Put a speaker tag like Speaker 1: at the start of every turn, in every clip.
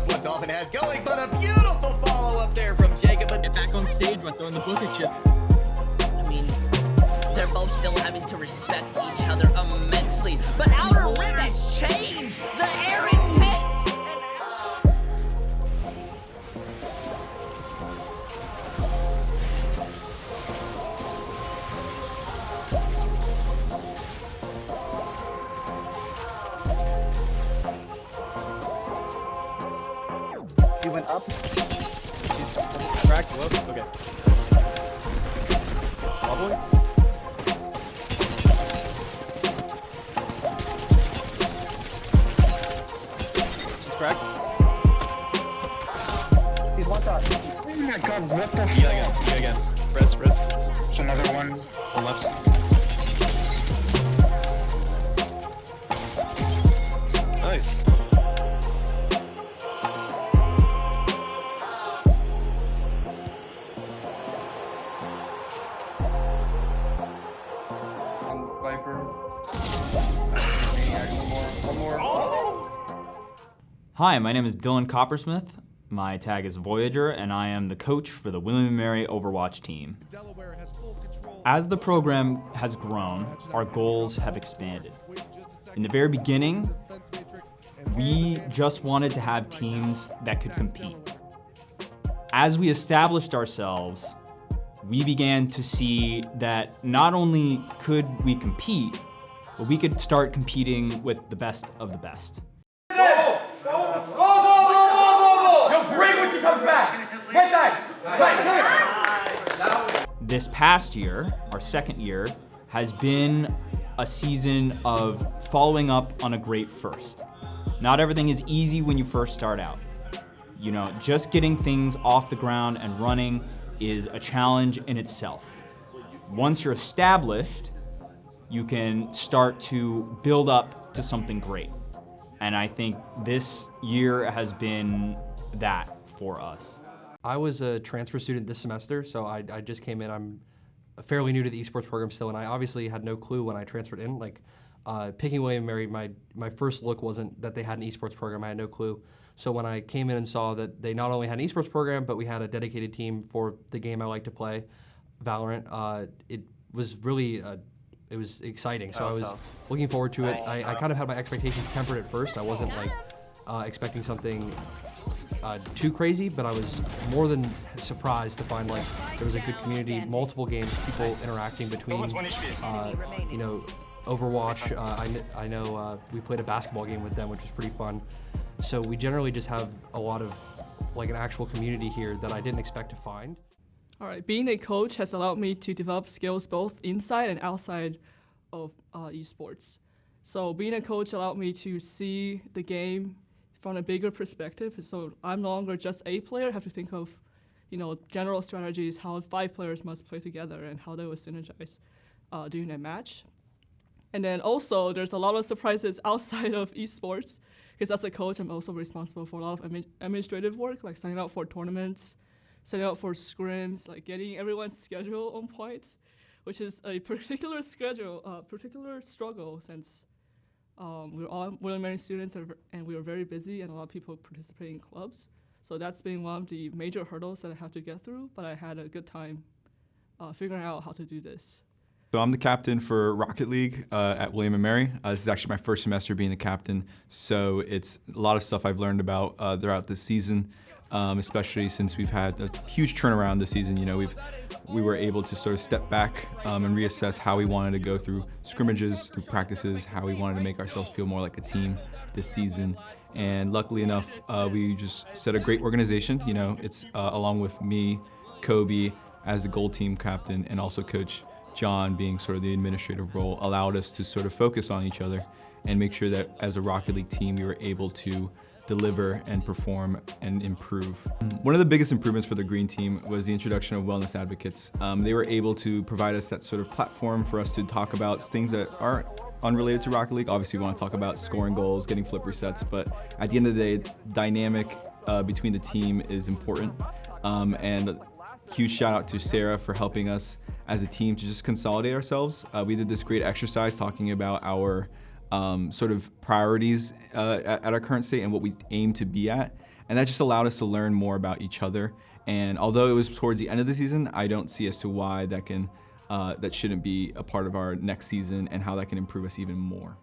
Speaker 1: up what Dolphin has going, but a beautiful follow-up there from Jacob.
Speaker 2: Get back on stage by throwing the book at you.
Speaker 3: I mean, they're both still having to respect each other immensely. But Outer Rim has changed. The air is tense.
Speaker 1: He went up.
Speaker 4: She's cracked. Low. Okay. Wobbly. She's cracked.
Speaker 1: He's one shot.
Speaker 5: Oh my god, what the
Speaker 4: Yeah,
Speaker 5: fuck?
Speaker 4: again. Press.
Speaker 5: There's another one.
Speaker 4: On left. Nice.
Speaker 5: Viper. One more.
Speaker 6: Hi, my name is Dylan Coppersmith. My tag is Voyager, and I am the coach for the W&M Overwatch team. As the program has grown, our goals have expanded. In the very beginning, we just wanted to have teams that could compete. As we established ourselves, we began to see that not only could we compete, but we could start competing with the best of the best. This past year, our second year, has been a season of following up on a great first. Not everything is easy when you first start out. You know, just getting things off the ground and running is a challenge in itself. Once you're established, you can start to build up to something great. And I think this year has been that for us.
Speaker 7: I was a transfer student this semester, so I just came in. I'm fairly new to the esports program still, and I obviously had no clue when I transferred in. Like, picking W&M Mary, my first look wasn't that they had an esports program. I had no clue. So when I came in and saw that they not only had an esports program, but we had a dedicated team for the game I like to play, Valorant, it was really, it was exciting. So I was looking forward to it. I kind of had my expectations tempered at first. I wasn't like expecting something too crazy, but I was more than surprised to find like there was a good community, multiple games, people interacting between, you know, Overwatch. I know we played a basketball game with them, which was pretty fun. So we generally just have a lot of like an actual community here that I didn't expect to find.
Speaker 8: All right, being a coach has allowed me to develop skills both inside and outside of esports. So being a coach allowed me to see the game from a bigger perspective. So I'm no longer just a player. I have to think of, you know, general strategies, how 5 players must play together and how they will synergize during a match. And then also there's a lot of surprises outside of esports, because as a coach, I'm also responsible for a lot of administrative work, like signing up for tournaments, setting up for scrims, like getting everyone's schedule on point, which is a particular struggle since we're all W&M students and we were very busy and a lot of people participate in clubs. So that's been one of the major hurdles that I have to get through, but I had a good time figuring out how to do this.
Speaker 9: So I'm the captain for Rocket League at W&M Mary. This is actually my first semester being the captain, so it's a lot of stuff I've learned about throughout this season, especially since we've had a huge turnaround this season. You know, we were able to sort of step back and reassess how we wanted to go through scrimmages, through practices, how we wanted to make ourselves feel more like a team this season. And luckily enough, we just set a great organization. You know, it's along with me, Kobe, as the gold team captain, and also Coach John being sort of the administrative role, allowed us to sort of focus on each other and make sure that as a Rocket League team, we were able to deliver and perform and improve. One of the biggest improvements for the green team was the introduction of wellness advocates. They were able to provide us that sort of platform for us to talk about things that aren't unrelated to Rocket League. Obviously, we want to talk about scoring goals, getting flip resets, but at the end of the day, dynamic between the team is important. And a huge shout out to Sarah for helping us as a team to just consolidate ourselves. We did this great exercise talking about our sort of priorities at our current state and what we aim to be at. And that just allowed us to learn more about each other. And although it was towards the end of the season, I don't see as to why that shouldn't be a part of our next season and how that can improve us even more.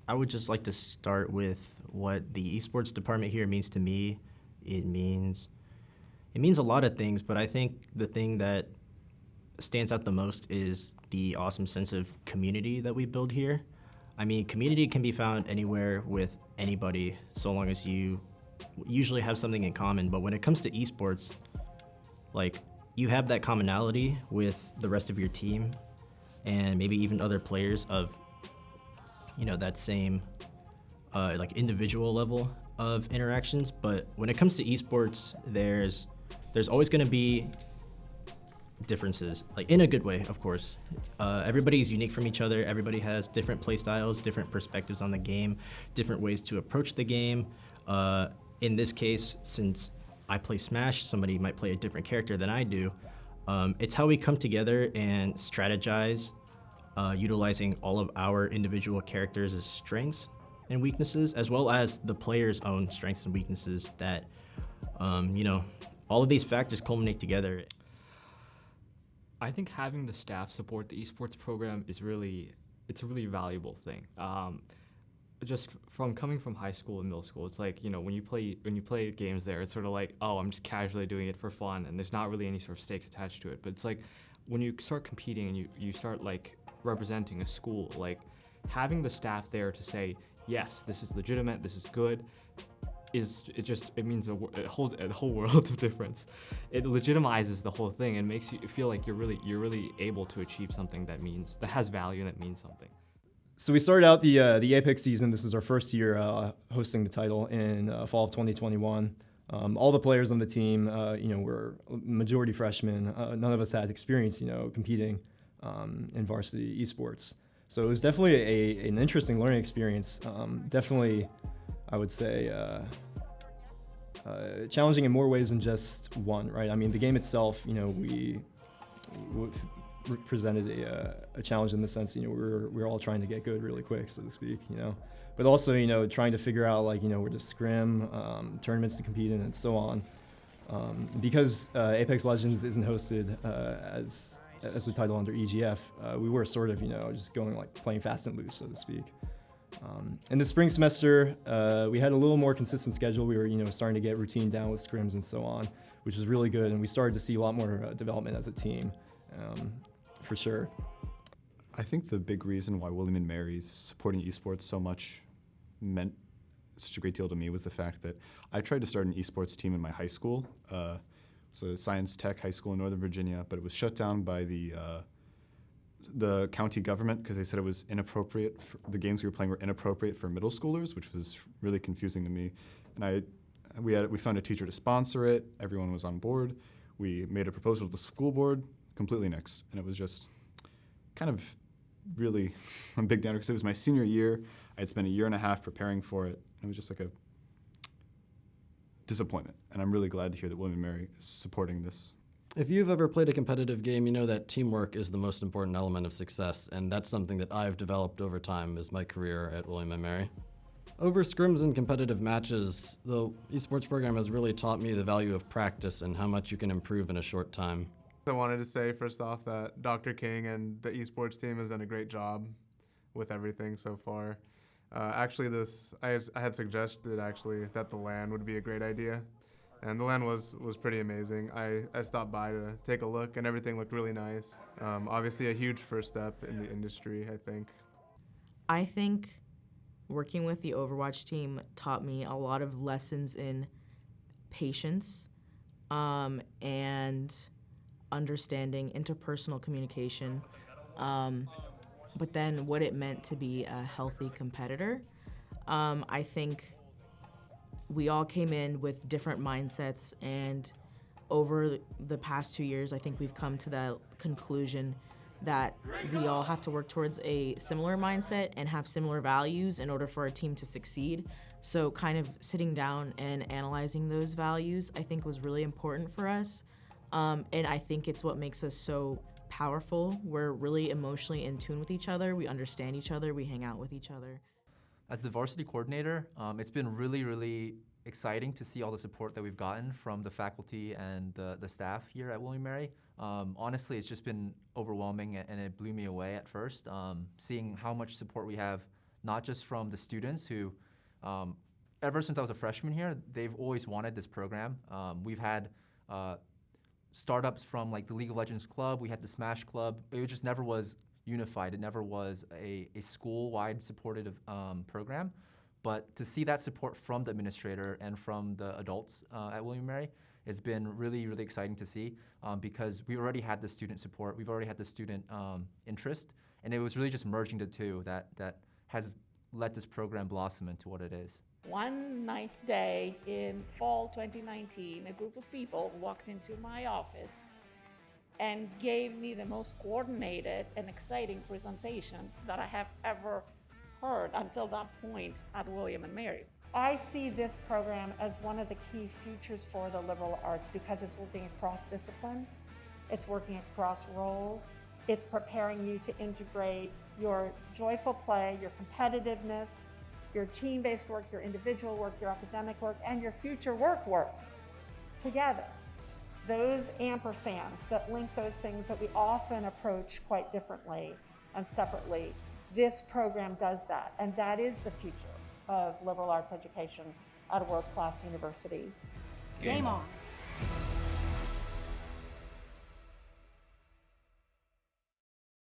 Speaker 10: I would just like to start with what the esports department here means to me. It means a lot of things, but I think the thing that stands out the most is the awesome sense of community that we build here. I mean, community can be found anywhere with anybody, so long as you usually have something in common. But when it comes to esports, like, you have that commonality with the rest of your team and maybe even other players of, you know, that same like individual level of interactions. But when it comes to esports, there's always going to be differences, like in a good way, of course. Everybody's unique from each other. Everybody has different play styles, different perspectives on the game, different ways to approach the game. In this case, since I play Smash, somebody might play a different character than I do. It's how we come together and strategize, utilizing all of our individual characters' strengths and weaknesses, as well as the player's own strengths and weaknesses that, you know, all of these factors culminate together.
Speaker 2: I think having the staff support the esports program is it's a really valuable thing. Just from coming from high school and middle school, it's like, you know, when you play games there, it's sort of like, oh, I'm just casually doing it for fun, and there's not really any sort of stakes attached to it. But it's like when you start competing and you start like representing a school, like having the staff there to say, yes, this is legitimate, this is good, it means a whole world of difference. It legitimizes the whole thing and makes you feel like you're really able to achieve something that has value and that means something.
Speaker 11: So we started out the Apex season. This is our first year hosting the title in fall of 2021. All the players on the team, you know, were majority freshmen. None of us had experience, you know, competing in varsity esports. So it was definitely an interesting learning experience. Definitely, I would say, challenging in more ways than just one, right? I mean, the game itself, you know, we presented a challenge in the sense, you know, we were all trying to get good really quick, so to speak, you know. But also, you know, trying to figure out, like, you know, where to scrim, tournaments to compete in, and so on. Because Apex Legends isn't hosted as the title under EGF, we were sort of, you know, just going, like, playing fast and loose, so to speak. In the spring semester, we had a little more consistent schedule. We were, you know, starting to get routine down with scrims and so on, which was really good, and we started to see a lot more development as a team, for sure.
Speaker 12: I think the big reason why William & Mary's supporting esports so much meant such a great deal to me was the fact that I tried to start an esports team in my high school. It's a science tech high school in Northern Virginia, but it was shut down by the county government because they said it was inappropriate. The games we were playing were inappropriate for middle schoolers, which was really confusing to me. And we found a teacher to sponsor it. Everyone was on board. We made a proposal to the school board, completely nixed. And it was just kind of really a big downer because it was my senior year. I had spent a year and a half preparing for it. And it was just like a disappointment. And I'm really glad to hear that William & Mary is supporting this.
Speaker 13: If you've ever played a competitive game, you know that teamwork is the most important element of success, and that's something that I've developed over time as my career at William & Mary. Over scrims and competitive matches, the esports program has really taught me the value of practice and how much you can improve in a short time.
Speaker 14: I wanted to say first off that Dr. King and the esports team has done a great job with everything so far. Actually, I had suggested actually that the LAN would be a great idea. And the LAN was pretty amazing. I stopped by to take a look, and everything looked really nice. Obviously, a huge first step in the industry, I think.
Speaker 15: I think working with the Overwatch team taught me a lot of lessons in patience and understanding interpersonal communication, but then what it meant to be a healthy competitor. I think we all came in with different mindsets, and over the past 2 years, I think we've come to the conclusion that we all have to work towards a similar mindset and have similar values in order for our team to succeed. So kind of sitting down and analyzing those values, I think, was really important for us. And I think it's what makes us so powerful. We're really emotionally in tune with each other. We understand each other. We hang out with each other.
Speaker 16: As the varsity coordinator, it's been really exciting to see all the support that we've gotten from the faculty and the staff here at William & Mary. Honestly, it's just been overwhelming and it blew me away at first, seeing how much support we have, not just from the students who, ever since I was a freshman here, they've always wanted this program. We've had startups from like the League of Legends Club, we had the Smash Club. It just never was unified. It never was a school-wide supported program. But to see that support from the administrator and from the adults at William & Mary, it's been really, really exciting to see because we already had the student support, we've already had the student interest, and it was really just merging the two that has let this program blossom into what it is.
Speaker 17: One nice day in fall 2019, a group of people walked into my office and gave me the most coordinated and exciting presentation that I have ever heard until that point at William & Mary.
Speaker 18: I see this program as one of the key features for the liberal arts because it's working across discipline, it's working across role, it's preparing you to integrate your joyful play, your competitiveness, your team-based work, your individual work, your academic work, and your future work together. Those ampersands that link those things that we often approach quite differently and separately, this program does that, and that is the future of liberal arts education at a world-class university. Game on.